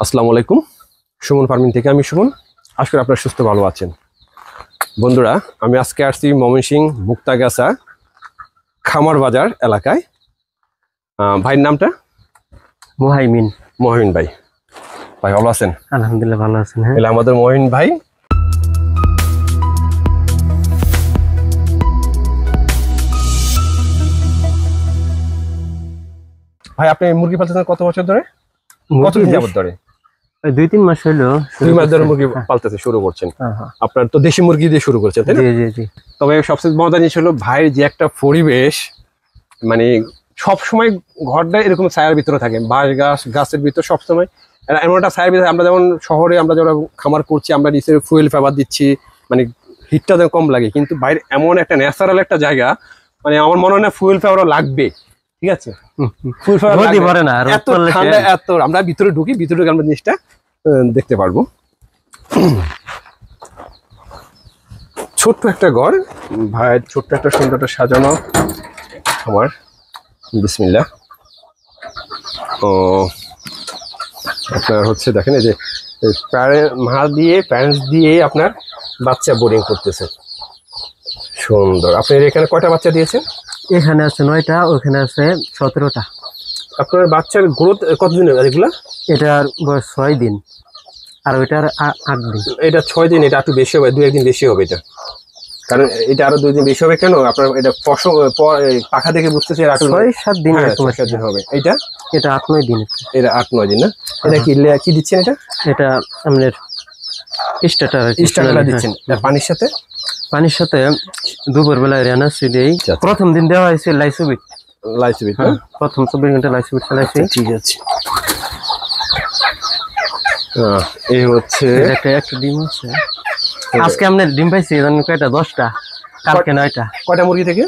আসসালামু আলাইকুম। সুমন ফার্মিং থেকে আমি সুমন। আশা করি আপনারা সুস্থ ভালো আছেন। বন্ধুরা, আমি আজকে আসছি ময়মনসিংহ মুক্তাগাছা খামার বাজার এলাকায়। ভাইয়ের নামটা? মুহাইমিন। মহিন ভাই। ভাই ভালো আছেন? আলহামদুলিল্লাহ ভালো আছেন। হ্যাঁ, এলে আমাদের মহিন ভাই। ভাই আপনি মুরগি পালতেছেন কত বছর ধরে? কতদিন যাবত ধরে? 2-3 মাস হলো। 2 মাস ধরে মুরগি পালতেছে শুরু করছেন। আপনার তো দেশি মুরগি দিয়ে শুরু করেছেন, তাই না? জি জি জি। তবে সবচেয়ে মজার জিনিস হলো ভাইয়ের যে একটা পরিবেশ, মানে সবসময় ঘরটা এরকম ছায়ার ভিতরে থাকে, বাঁশ গাছের ভিতর সবসময় এমন একটা ছায়ার ভিতরে। আমরা যেমন শহরে আমরা যারা খামার করছি, আমরা নিচে ফুয়েল ফেভার দিচ্ছি, মানে হিটটা যেন কম লাগে, কিন্তু বাইরে এমন একটা ন্যাচারাল একটা জায়গা, মানে আমার মনে হয় না ফুয়েল ফেভারও লাগবে। ঠিক আছে, ফুয়েল ফেভার এত ঠান্ডা, এত আমরা ভিতরে ঢুকি, ভিতরে ঢুকে আমরা জিনিসটা দেখতে পারবো। ছোট্ট একটা ঘর, ভাইয়ের ছোট্ট একটা সুন্দর একটা সাজানো আমার। বিসমিল্লাহ। ও আপনার হচ্ছে দেখেন এই যে প্যারেন্টস দিয়ে আপনার বাচ্চা বোর্ডিং করতেছে, সুন্দর। আপনার এখানে কয়টা বাচ্চা দিয়েছেন? এখানে আছে 9টা, ওখানে আছে 17টা। আপনার বাচ্চার গ্রোথ কতদিনের এগুলা? এটার বয়স 6 দিন, আর ওইটার 8 দিন। এটা 6 দিন, এটা একটু বেশি হবে, 2-1 দিন বেশি হবে এটা, কারণ এটা আরো 2 দিন বেশি হবে। কেন? আপনার এটা পাখা থেকে বুঝতেছি 6-7 দিন হবে। এটা 8-9 দিন। এটা 8-9 দিন না? এটা কি দিচ্ছেন? এটা আমাদের স্টার্টার দিচ্ছেন পানির সাথে? পানির সাথে দুপুরবেলায় রেনাসি দেই। প্রথম দিন দেওয়া হয়েছে লাইসোবিট। হ্যাঁ, প্রথম 24 ঘন্টা লাইসোবিট চালাইছি। ঠিক আছে। এই হচ্ছে একটা ডিম আছে। আজকে আমরা ডিম পাইছি কয়টা? 10টা, কালকে 9টা। কয়টা মুরগি থেকে?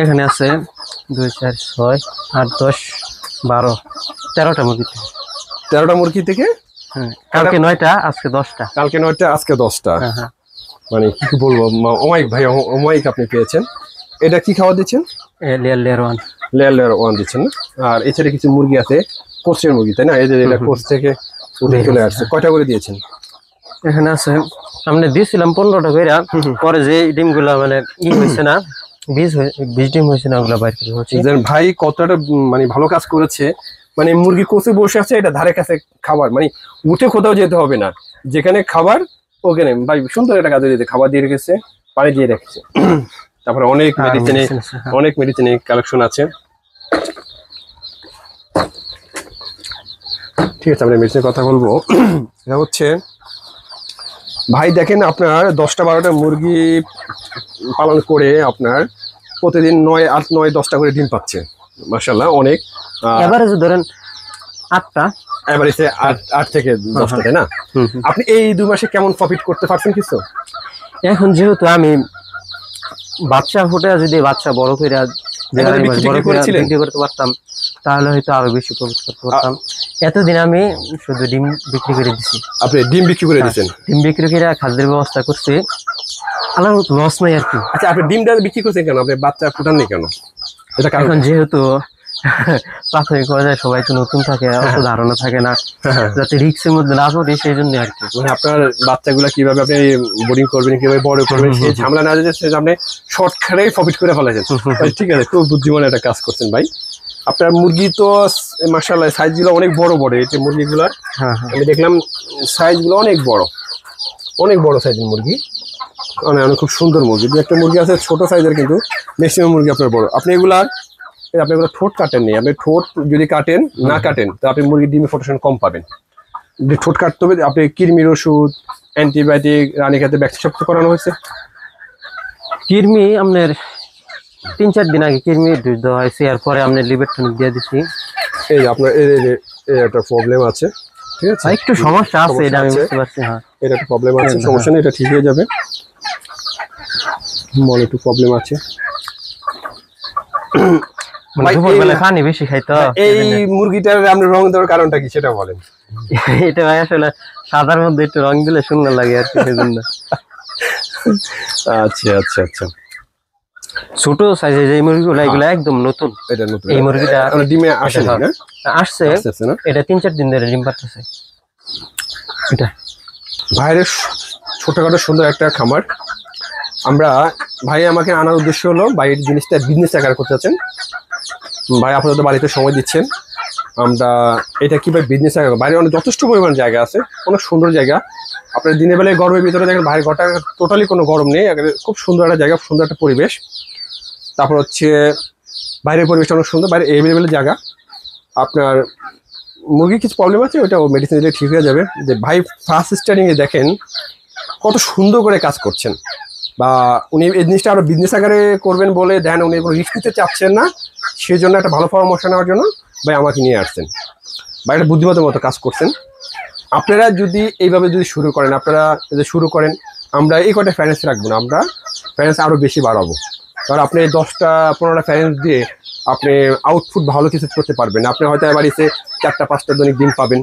এখানে আছে 2, 4, 6, 8, 10, 12, 13টা মুরগি। 13টা মুরগি থেকে? হ্যাঁ, কালকে 9টা, আজকে 10টা। কালকে 9টা, আজকে 10টা। হ্যাঁ, মানে কি বলবো, অমাইক ভাই, অমাইক আপনি পেয়েছেন। এটা কি খাওয়া দিচ্ছেন? লেয়ার 1 দিচ্ছেন না? আর এছাড়া কিছু মুরগি আছে, কোচের মুরগি, তাই না? এই যে এটা কোচ থেকে উঠে চলে আসছে। কয়টা করে দিয়েছেন? এখানে আছে আমরা দিয়েছিলাম 15টা করে। পরে যে ডিমগুলা মানে হয়েছে না, বীজ ডিম হয়েছে না, ওগুলা বাইরে করে হচ্ছে। ভাই কতটা মানে ভালো কাজ করেছে। মানে মুরগি কোচে বসে আছে, এটা ধারে কাছে খাবার, মানে উঠে কোথাও যেতে হবে না, যেখানে খাবার ওখানে। ভাই সুন্দর একটা কাজে দিতে, খাবার দিয়ে রেখেছে, পানি দিয়ে রেখেছে। তারপরে অনেক মেডিসিনের কালেকশন আছে। ঠিক আছে, আমরা মেডিসিনের কথা বলবো। এটা হচ্ছে ভাই দেখেন, আপনার 10টা-12টা মুরগি পালন করে আপনার প্রতিদিন 9, 8, 9, 10টা করে ডিম পাচ্ছে। মাশাআল্লাহ, অনেক। এভারেজ ধরেন 8টা, এভারেজে 8 থেকে 10টা, তাই না? আপনি এই 2 মাসে কেমন প্রফিট করতে পারছেন কিছু? এখন যেহেতু আমি বাচ্চা ফুটে, যদি বাচ্চা বড় করে বিক্রি করতে পারতাম, তাহলে হয়তো আরো বেশি প্রফিট করতে পারতাম। এতদিন আমি শুধু ডিম বিক্রি করে দিচ্ছি। আপনি ডিম বিক্রি করে দিচ্ছেন? ডিম বিক্রি করে খাদ্যের ব্যবস্থা করছি, আলাদা লস নাই আর কি। আচ্ছা, আপনি ডিমটা বিক্রি করছেন কেন? আপনি বাচ্চা ফুটাননি কেন? এটা কারণ? এখন যেহেতু প্রাথমিক পর্যায়ে সবাই তো নতুন থাকে, অত ধারণা থাকে না, যাতে রিস্কের মধ্যে না পড়ে, সেই জন্য আর কি। মানে আপনার বাচ্চাগুলা কিভাবে আপনি বোর্ডিং করবেন, কিভাবে বড় করবেন, সেই ঝামেলা না যেতে আপনি শর্টকাটেই প্রফিট করে ফেলেছেন। ঠিক আছে, খুব বুদ্ধিমান একটা কাজ করছেন ভাই। আপনার মুরগি তো মাশাআল্লাহ সাইজগুলো অনেক বড় বড়। এই যে মুরগিগুলার আমি দেখলাম সাইজগুলো অনেক বড় সাইজের মুরগি, মানে অনেক খুব সুন্দর মুরগি। একটা মুরগি আছে ছোট সাইজের, কিন্তু ম্যাক্সিমাম মুরগি আপনার বড়। আপনি এগুলো ঠোঁট কাটেননি। আপনি ঠোঁট যদি কাটেন তো আপনি মুরগির ডিমে প্রোটেকশন কম পাবেন। যদি ঠোঁট কাটতে হবে, আপনি কৃমির ওষুধ, অ্যান্টিবায়োটিক, রানীক্ষেতে ভ্যাকসিন সব করানো হয়েছে? কৃমি আপনার 3-4 দিন আগে কৃমি ডোজ দেওয়া হয়েছে, এরপরে আপনার লিভার টনিক দিয়ে দিচ্ছি। এই আপনার একটা প্রবলেম আছে, ঠিক আছে, একটু সমস্যা আছে, এটা আমি বুঝতে পারছি। হ্যাঁ, এটা একটা প্রবলেম আছে, সমস্যা নেই, এটা ঠিক হয়ে যাবে। মনে একটু প্রবলেম আছে। পানি বেশি খাই তো। এই মুরগিটার আপনি রং দেওয়ার কারণটা কি সেটা বলেন? এটা ভাই আসলে সাদার মধ্যে একটু রং দিলে সুন্দর লাগে আর কি, সেজন্য। আচ্ছা আচ্ছা আচ্ছা। ছোট সাইজের যে মুরগিগুলো, এগুলো একদম নতুন। এটা নতুন, এই মুরগিটা ডিমে আসে না? আসছে না, এটা 3-4 দিন ধরে ডিম পারতেছে। এটা ভাইয়ের ছোটখাটো সুন্দর একটা খামার। আমরা ভাই আমাকে আনার উদ্দেশ্য হলো ভাইয়ের জিনিসটা বিজনেস আকার করতে চাচ্ছেন। ভাই আপাতত বাড়িতে সময় দিচ্ছেন। আমরা এটা কিভাবে বিজনেস আকার, বাইরে অনেক যথেষ্ট পরিমাণ জায়গা আছে, অনেক সুন্দর জায়গা। আপনার দিনের বেলায় গরমের ভিতরে দেখেন ভাইয়ের ঘরটা টোটালি কোনো গরম নেই, খুব সুন্দর একটা জায়গা, সুন্দর একটা পরিবেশ। তারপর হচ্ছে বাইরের পরিবেশটা অনেক সুন্দর, বাইরে এভেলেবেল জায়গা। আপনার মুরগির কিছু প্রবলেম আছে, ওটা মেডিসিন দিলে ঠিক হয়ে যাবে। যে ভাই ফার্স্ট স্টার্টিংয়ে দেখেন কত সুন্দর করে কাজ করছেন, বা উনি এই জিনিসটা আরো বিজনেস আকারে করবেন বলে দেন, উনি কোনো রিস্ক নিতে চাচ্ছেন না, সেই জন্য একটা ভালো পরামর্শ নেওয়ার জন্য ভাই আমাকে নিয়ে আসছেন। বা একটা বুদ্ধিমতের মতো কাজ করছেন। আপনারা যদি এইভাবে যদি শুরু করেন, আপনারা যদি শুরু করেন, আমরা এই কটা ফ্যারেন্স রাখবো না, আমরা ফ্যারেন্স আরও বেশি বাড়াবো। কারণ আপনি 10টা-15টা ফ্যারেন্স দিয়ে আপনি আউটপুট ভালো কিছু করতে পারবেন। আপনি হয়তো এবারিসে 4টা-5টা দৈনিক ডিম পাবেন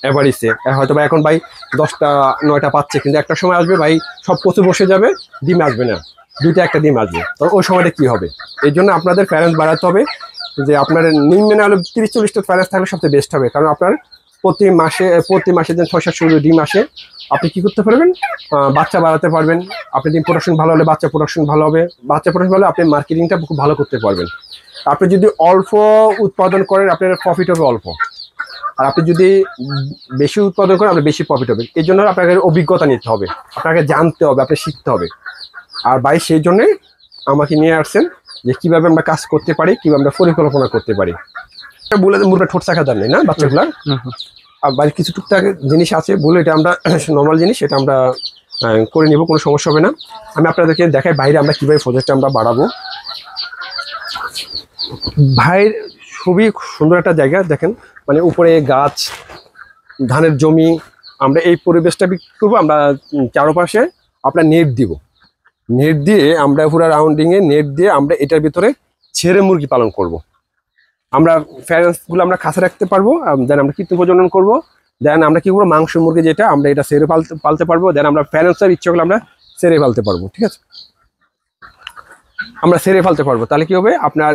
এবারিসে, হয়তো বা এখন ভাই 10টা-9টা পাচ্ছে, কিন্তু একটা সময় আসবে ভাই সব কচু বসে যাবে, ডিম আসবে না, 2টা-1টা ডিম আসবে। তো ওই সময়টা কি হবে? এই জন্য আপনাদের ফ্যারেন্স বাড়াতে হবে। যে আপনার নিম্নে হলে 30-40টা ফ্যারেন্স থাকলে সবচেয়ে বেস্ট হবে। কারণ আপনার প্রতি মাসে যেন 6-7 ডিম আসে, আপনি কি করতে পারবেন? বাচ্চা বাড়াতে পারবেন। আপনি ডিম প্রোডাকশন ভালো হলে বাচ্চা প্রোডাকশন ভালো হবে, বাচ্চা প্রোডাকশন ভালো, আপনি মার্কেটিংটা খুব ভালো করতে পারবেন। আপনি যদি অল্প উৎপাদন করেন, আপনার প্রফিট হবে অল্প। আর আপনি যদি বেশি উৎপাদন করেন, আপনার বেশি প্রফিট হবে। এই জন্য আপনাকে অভিজ্ঞতা নিতে হবে, আপনাকে জানতে হবে, আপনাকে শিখতে হবে। আর ভাই সেই জন্যই আমাকে নিয়ে আসছেন যে কিভাবে আমরা কাজ করতে পারি, কিভাবে আমরা পরিকল্পনা করতে পারি। বলে মুরগা ঠোঁট চাকা দেন না বাচ্চাগুলা, আর বাড়ির কিছু টুকটাক জিনিস আছে বলে, এটা আমরা নর্মাল জিনিস, এটা আমরা করে নিব, কোনো সমস্যা হবে না। আমি আপনাদেরকে দেখাই বাইরে আমরা কিভাবে প্রজেক্টটা আমরা বাড়াবো। ভাইয়ের খুবই সুন্দর একটা জায়গা দেখেন, মানে উপরে গাছ, ধানের জমি। আমরা এই পরিবেশটা বিক্রি করবো। আমরা চারপাশে আপনার নেট দিব, নেট দিয়ে আমরা পুরো রাউন্ডিংয়ে নেট দিয়ে আমরা এটার ভিতরে ছেড়ে মুরগি পালন করব। আমরা ফ্যারেন্সগুলো আমরা খাঁচা রাখতে পারবো, দেন আমরা কৃত্রিম প্রজনন করবো। দেন আমরা কি করবো, মাংস মুরগি যেটা আমরা এটা সেরে পালতে পারবো। দেন আমরা ফ্যারেন্সের ইচ্ছে করলে আমরা সেরে পালতে পারবো। ঠিক আছে, আমরা সেরে ফেলতে পারবো। তাহলে কি হবে, আপনার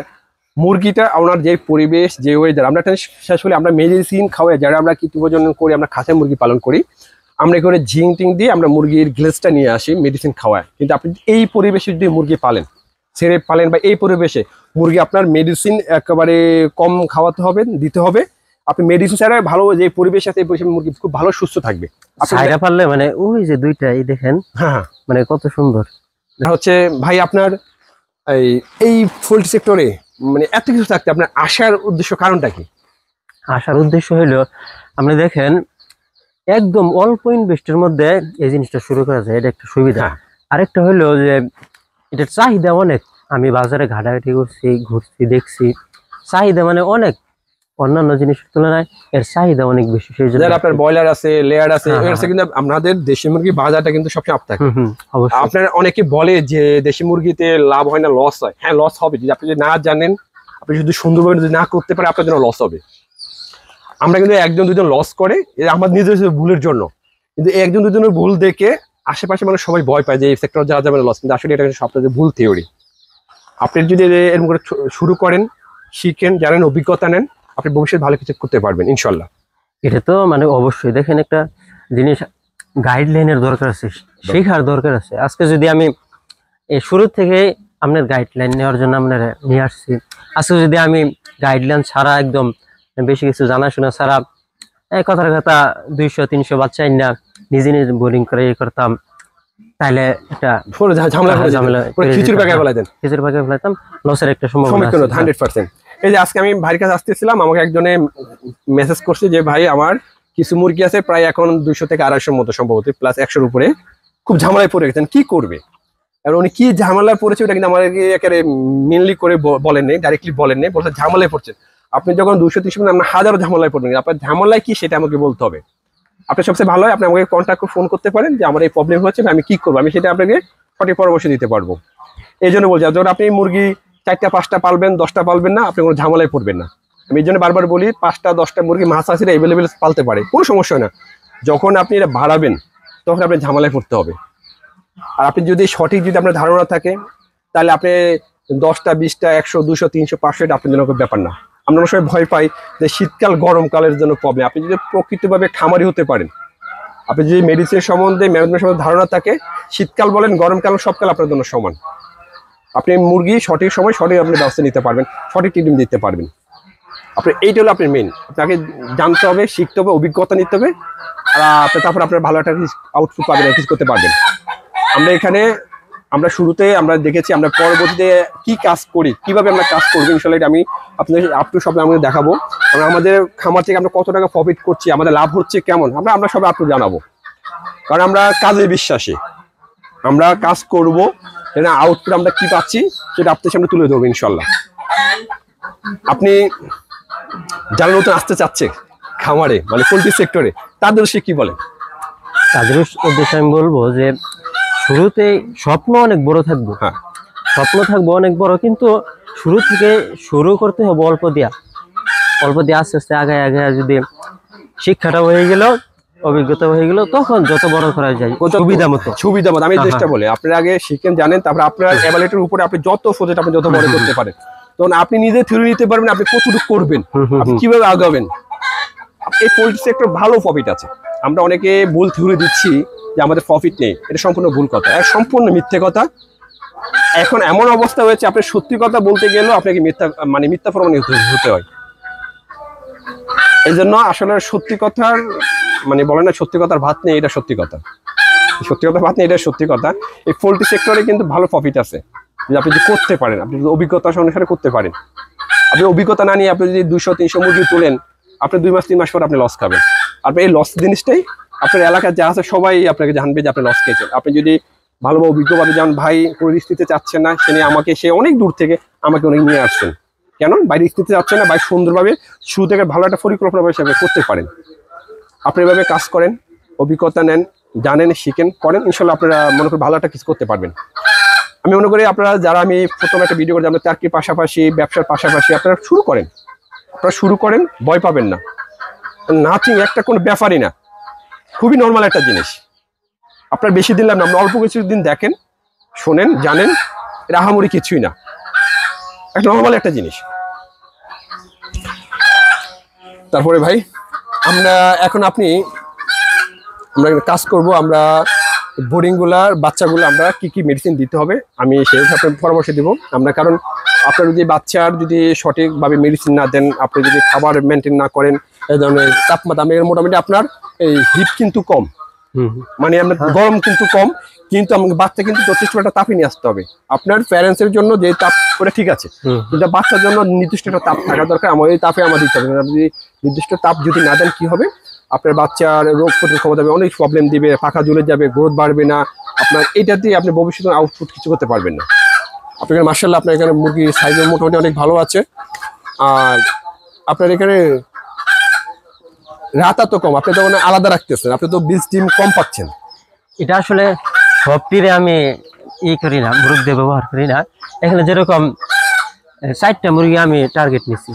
মুরগিটা ওনার যে পরিবেশ, যে ওয়েদার, আমরা শেষ হলে আমরা মেডিসিন খাওয়াই, যারা আমরা কৃত্রিম প্রজনন করি, আমরা খাঁচায় মুরগি পালন করি, আমরা করে ঝিং টিং দিয়ে আমরা মুরগির গ্লেসটা নিয়ে আসি, মেডিসিন খাওয়ায়। কিন্তু আপনি এই পরিবেশে যদি মুরগি পালেন, ছেড়ে পালেন, বা এই পরিবেশে মুরগি আপনার মেডিসিন একেবারে কম খাওয়াতে হবে, দিতে হবে। আপনি মেডিসিন ছাড়া ভালো যে পরিবেশ আছে, এই পরিবেশে মুরগি খুব ভালো সুস্থ থাকবে। ছাইরা পারলে মানে ওই যে দুইটা এই দেখেন, হ্যাঁ মানে কত সুন্দর হচ্ছে। ভাই আপনার এই পোল্ট্রি সেক্টরে মানে এত কিছু থাকতে আপনার আসার উদ্দেশ্য, কারণটা কি? আসার উদ্দেশ্য হলো, আপনি দেখেন একদম অল্প ইনভেস্টের মধ্যে এই জিনিসটা শুরু করা যায়, এটা একটা সুবিধা। আরেকটা হলো যে এটার চাহিদা অনেক। আমি বাজারে ঘাটাঘাটি করছি, ঘুরছি, দেখছি, চাহিদা মানে অনেক, অন্যান্য জিনিসের তুলনায় এর চাহিদা অনেক বেশি। সেই জন্য আপনার ব্রয়লার আছে, লেয়ার আছে, কিন্তু আমাদের দেশি মুরগি বাজারটা কিন্তু সবচেয়ে আপ থাকে। আপনার অনেকে বলে যে দেশি মুরগিতে লাভ হয় না, লস হয়। হ্যাঁ, লস হবে। যদি আপনি যদি না জানেন, আপনি যদি সুন্দরভাবে যদি না করতে পারে, আপনার জন্য লস হবে। আমরা কিন্তু 1-2 জন লস করে, আমার নিজস্ব ভুলের জন্য। কিন্তু 1-2 জনের ভুল দেখে আশেপাশে মানে সবাই ভয় পায় যে এই সেক্টর যাওয়া যাবে না, লস। কিন্তু আসলে এটা কিন্তু সবটাই ভুল থিওরি। আপনি যদি এরকম করে শুরু করেন, শিখেন, জানেন, অভিজ্ঞতা নেন, আপনি ভবিষ্যৎ ভালো কিছু করতে পারবেন ইনশাল্লাহ। এটা তো মানে অবশ্যই দেখেন, একটা জিনিস গাইডলাইনের দরকার আছে, শেখার দরকার আছে। আজকে যদি আমি এই শুরু থেকে আপনার গাইডলাইন নেওয়ার জন্য আপনার নিয়ে আসছি, আজকে যদি আমি গাইডলাইন ছাড়া, একদম বেশি কিছু জানাশোনা ছাড়া, কথার কথা 200-300 বাচ্চা না নিজে নিজে বোলিং করে করতাম, তাহলে একটা খিচুড়ি পাকে ফেলাইতাম, লসের একটা সম্ভাবনা 100%। এই যে আজকে আমি ভাইয়ের কাছে আসতেছিলাম, আমাকে একজনে মেসেজ করছে যে ভাই আমার কিছু মুরগি আছে প্রায় এখন 200 থেকে 250 মতো সম্ভবত, প্লাস 100-র উপরে, খুব ঝামেলায় পড়ে গেছেন, কি করবে? আর উনি কি ঝামেলায় পড়েছে ওটা কিন্তু আমাকে একেবারে মেনলি করে বলেন নেই, ডাইরেক্টলি বলেন নেই, বলছে ঝামেলায় পড়ছেন। আপনি যখন 200-300 আপনার হাজারো ঝামেলায় পড়বেন, আপনার ঝামেলায় কি সেটা আমাকে বলতে হবে। আপনি সবচেয়ে ভালো হয় আপনি আমাকে কন্ট্যাক্ট করে ফোন করতে পারেন যে আমার এই প্রবলেম হচ্ছে, আমি কি করবো, আমি সেটা আপনাকে সঠিক পরামর্শ দিতে পারবো। এই জন্য বলছি, যখন আপনি মুরগি 4টা-5টা পালবেন, 10টা পালবেন না, আপনি কোনো ঝামেলায় পড়বেন না। আমি এই জন্য বারবার বলি, 5টা-10টা মুরগি মাছ-চাষিরা অ্যাভেলেবেল পালতে পারে, কোনো সমস্যা হয় না। যখন আপনি এটা বাড়াবেন, তখন আপনি ঝামেলায় পড়তে হবে। আর আপনি যদি সঠিক যদি আপনার ধারণা থাকে, তাহলে আপনি 10টা, 20টা, 100, 200, 300, 500 এটা আপনার জন্য কোনো ব্যাপার না। আমরা অনেক সময় ভয় পাই যে শীতকাল গরমকালের জন্য প্রবলেম। আপনি যদি প্রকৃতভাবে খামারি হতে পারেন, আপনি যদি মেডিসিন সম্বন্ধে ম্যানেজমেন্ট সম্বন্ধে ধারণা থাকে, শীতকাল বলেন গরমকাল সবকাল আপনার জন্য সমান। আপনি মুরগি সঠিক সময় সঠিক আপনি ব্যবস্থা নিতে পারবেন, সঠিক ট্রিটমেন্ট দিতে পারবেন। আপনি এইটা হলো আপনার মেইন। আপনাকে জানতে হবে, শিখতে হবে, অভিজ্ঞতা নিতে হবে, আর আপনি তারপর আপনার ভালো একটা আউটপুট পাবেন, কিছু করতে পারবেন। আমরা এখানে আমরা শুরুতে আমরা দেখেছি, আমরা পরবর্তীতে কি কাজ করি, কিভাবে আমরা কাজ করবো, ইনশাআল্লাহ আমি আপনাদের আপ টু সব আমাদের দেখাবো। আমরা আমাদের খামার থেকে আমরা কত টাকা প্রফিট করছি, আমাদের লাভ হচ্ছে কেমন, আমরা সব আপ টু জানাবো। কারণ আমরা কাজে বিশ্বাসী, আমরা কাজ করবো, আউটপুট আমরা কি পাচ্ছি সেটা আপনাদের সামনে তুলে ধরবো ইনশাল্লাহ। আপনি যারা নতুন আসতে চাচ্ছে খামারে, মানে পোল্ট্রি সেক্টরে, তাদের সে কি বলে? তাদের উদ্দেশ্যে আমি বলবো যে শুরুতে স্বপ্ন অনেক বড় থাকবে, হ্যাঁ স্বপ্ন থাকবে অনেক বড়, কিন্তু শুরু থেকে শুরু করতে হবে অল্প দিয়া আস্তে আস্তে আগায় আগায় যদি শিক্ষাটা হয়ে গেল, অভিজ্ঞতা হয়ে গেল, তখন যত বড় করা যায় সুবিধা মতো। আমি চেষ্টা বলি আপনার আগে শিখেন, জানেন, তারপর আপনার এভালুয়েটের উপরে আপনি যত প্রজেক্ট আপনি যত বড় করতে পারেন, তখন আপনি নিজে থিওরি নিতে পারবেন, আপনি কতটুকু করবেন, আপনি কিভাবে আগাবেন। এই পোল্ট্রি সেক্টর ভালো প্রফিট আছে। আমরা অনেকে ভুল থিওরি দিচ্ছি যে আমাদের প্রফিট নেই, এটা সম্পূর্ণ ভুল কথা, সম্পূর্ণ মিথ্যে কথা। এখন এমন অবস্থা হয়েছে, আপনি সত্যি কথা বলতে গেলেও আপনাকে মিথ্যা প্রমাণিত হতে হয়। এই জন্য আসলে সত্যি কথার বলে না, সত্যি কথার ভাত নেই, এটা সত্যি কথা। সত্যি কথা ভাত নেই, এটা সত্যি কথা। এই পোল্ট্রি সেক্টরে কিন্তু ভালো প্রফিট আছে, যে আপনি যদি করতে পারেন, আপনি যদি অভিজ্ঞতা অনুসারে করতে পারেন। আপনি অভিজ্ঞতা না নিয়ে আপনি যদি 200-300 মুরগি তোলেন, আপনি 2 মাস 3 মাস পর আপনি লস খাবেন। আপনি এই লস জিনিসটাই আপনার এলাকার যা আছে সবাই আপনাকে জানবে যে আপনি লস খেয়েছেন। আপনি যদি ভালোভাবে অভিজ্ঞভাবে যেমন ভাই কোনো রিস্ক নিতে চাচ্ছেন না, সে অনেক দূর থেকে আমাকে অনেক নিয়ে আসছেন, কেন বাইরে রিস্ক নিতে চাচ্ছেন না, ভাই সুন্দরভাবে শুরু থেকে ভালো একটা পরিকল্পনা হিসাবে করতে পারেন। আপনি এভাবে কাজ করেন, অভিজ্ঞতা নেন, জানেন, শিখেন, করেন, ইনশাল্লাহ আপনারা মনে করি ভালো একটা কিছু করতে পারবেন। আমি মনে করি আপনারা যারা, আমি প্রথম একটা ভিডিও করি, আমরা চাকরির পাশাপাশি ব্যবসার পাশাপাশি আপনারা শুরু করেন, ভয় পাবেন না। নাথিং, একটা কোনো ব্যাপারই না, খুবই নর্মাল একটা জিনিস। আপনার বেশি দিন লাগবে, আমরা অল্প কিছু দিন দেখেন, শোনেন, জানেন, এটা আহামরি কিছুই না, একটা নর্মাল একটা জিনিস। তারপরে ভাই আমরা কাজ করব, আমরা বোরিংগুলার বাচ্চাগুলো আমরা কি মেডিসিন দিতে হবে আমি সেই পরামর্শ দিব আমরা। কারণ আপনার যদি বাচ্চার যদি সঠিকভাবে মেডিসিন না দেন, আপনি যদি খাবার মেনটেন না করেন, এই ধরনের তাপমাত্রা, মোটামুটি আপনার এই হিট কিন্তু কম, আপনার গরম কিন্তু কম, কিন্তু আমাকে বাচ্চা কিন্তু যথেষ্ট একটা তাপে নিয়ে আসতে হবে। আপনার প্যারেন্টসের জন্য যে তাপ, ওটা ঠিক আছে, কিন্তু বাচ্চার জন্য নির্দিষ্ট একটা তাপ থাকা দরকার। আমার এই তাপে দিতে হবে। আপনি নির্দিষ্ট তাপ যদি না দেন কি হবে, আপনার বাচ্চার রোগ প্রতিরোধ ক্ষমতা অনেক প্রবলেম দিবে, পাখা জ্বলে যাবে, গ্রোথ বাড়বে না, আপনার এটা দিয়ে আপনি ভবিষ্যতে আউটপুট কিছু করতে পারবেন না। আপনার মার্শাল্লাহ আপনার এখানে মুরগির সাইজ মোটামুটি অনেক ভালো আছে, আর আপনার এখানে রাতা তো কম, আপনি তো আলাদা রাখতেছেন, আপনি তো বীজ ডিম কম পাচ্ছেন। এটা আসলে সবটিরে আমি করি না, মুরগি ব্যবহার করি না। এখানে যেরকম 60টা মুরগি আমি টার্গেট নিচ্ছি,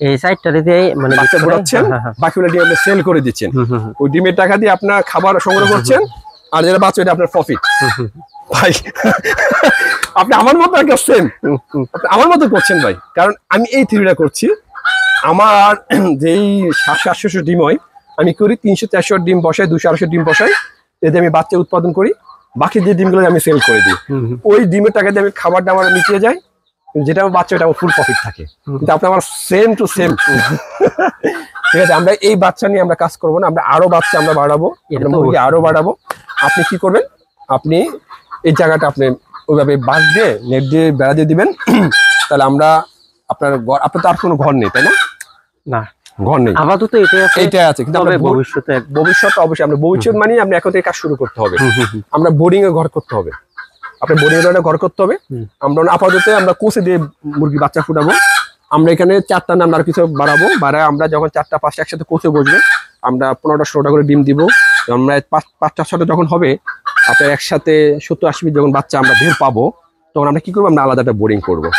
এই 60টাতে বাচ্চা ঘোরাচ্ছেন, বাকিগুলো ডিম আপনি সেল করে দিচ্ছেন, ওই ডিমের টাকা দিয়ে আপনার খাবার সংগ্রহ করছেন, আর যেটা বাচ্চা এটা আপনার প্রফিট। ভাই আপনি আমার মতো করছেন, আমার মতো করছেন ভাই, কারণ আমি এই থিওরিটা করছি। আমার যেই 700-800 ডিম হয়, আমি করি 300-400 ডিম বসাই, 200-250 ডিম বসাই, এতে আমি বাচ্চা উৎপাদন করি, বাকি যে ডিমগুলো আমি সেল করে দিই। ওই ডিমের টাকা দিয়ে আমি খাবারটা আমার মিটিয়ে যায়, যেটা আমার বাচ্চা, এটা আমার ফুল প্রফিট থাকে। কিন্তু আপনি আমার সেম টু সেম ঠিক আছে। আমরা এই বাচ্চা নিয়ে আমরা কাজ করবো না, আমরা আরো বাচ্চা আমরা বাড়াবো, মুরগি আরো বাড়াবো। আপনি কি করবেন, আপনি এই জায়গাটা আপনি ওইভাবে বাঁশ দিয়ে নেট দিয়ে বেড়া দিয়ে দিবেন, তাহলে আমরা আপনার তো আর কোনো ঘর নেই, তাই না? না, ঘর নেই আপাতত এইটাই আছে, কিন্তু ভবিষ্যতে অবশ্যই আমরা ভবিষ্যৎ মানে আপনি এখন থেকে কাজ শুরু করতে হবে। আমরা বোর্ডিং এ ঘর করতে হবে, আপনার বোর্ডিং এর ঘর করতে হবে। আমরা আপাতত আমরা কোষে দিয়ে মুরগি বাচ্চা ফুটাবো। আমরা এখানে 4টা নাম আর কিছু বাড়াবো, আমরা যখন 4টা 5টা একসাথে কোষে বসবে, আমরা 15টা 16টা করে ডিম দিব। আমরা 5টা 6টা যখন হবে, আপনার একসাথে 70-80 পিস যখন বাচ্চা আমরা বের পাবো, তখন আমরা কি করবো, আমরা আলাদা একটা বোর্ডিং করবো।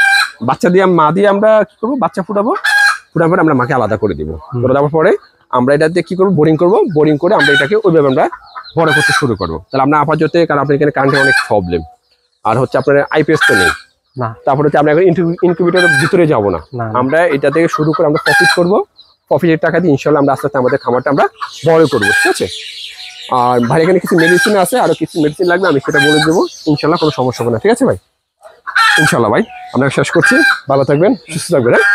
বাচ্চা দিয়ে মা দিয়ে আমরা কি করবো, বাচ্চা ফুটাবো, ফুটার পরে আমরা মাকে আলাদা করে দিব। করে দেওয়ার পরে আমরা এটা দিয়ে কি করবো, বোরিং করবো, বোরিং করে আমরা এটাকে ওইভাবে আমরা বড় করতে শুরু করবো। তাহলে আমরা আপাতত, কারণ আপনার এখানে কারেন্টের অনেক প্রবলেম, আর হচ্ছে আপনার আইপিএস তো নেই, না। তারপরে হচ্ছে আমরা এখন ইনকিউবেটরের ভিতরে যাব না, না। আমরা এটা থেকে শুরু করে আমরা প্রফিট করব, প্রফিটের টাকা দিয়ে ইনশাল্লাহ আমরা আস্তে আস্তে আমাদের খামারটা আমরা বড় করবো, ঠিক আছে। আর ভাই এখানে কিছু মেডিসিন আছে, আরো কিছু মেডিসিন লাগবে, আমি সেটা বলে দেবো, ইনশাল্লাহ কোনো সমস্যা হবে না, ঠিক আছে ভাই। ইনশাল্লাহ ভাই আমরা শেষ করছি, ভালো থাকবেন, সুস্থ থাকবেন, হ্যাঁ।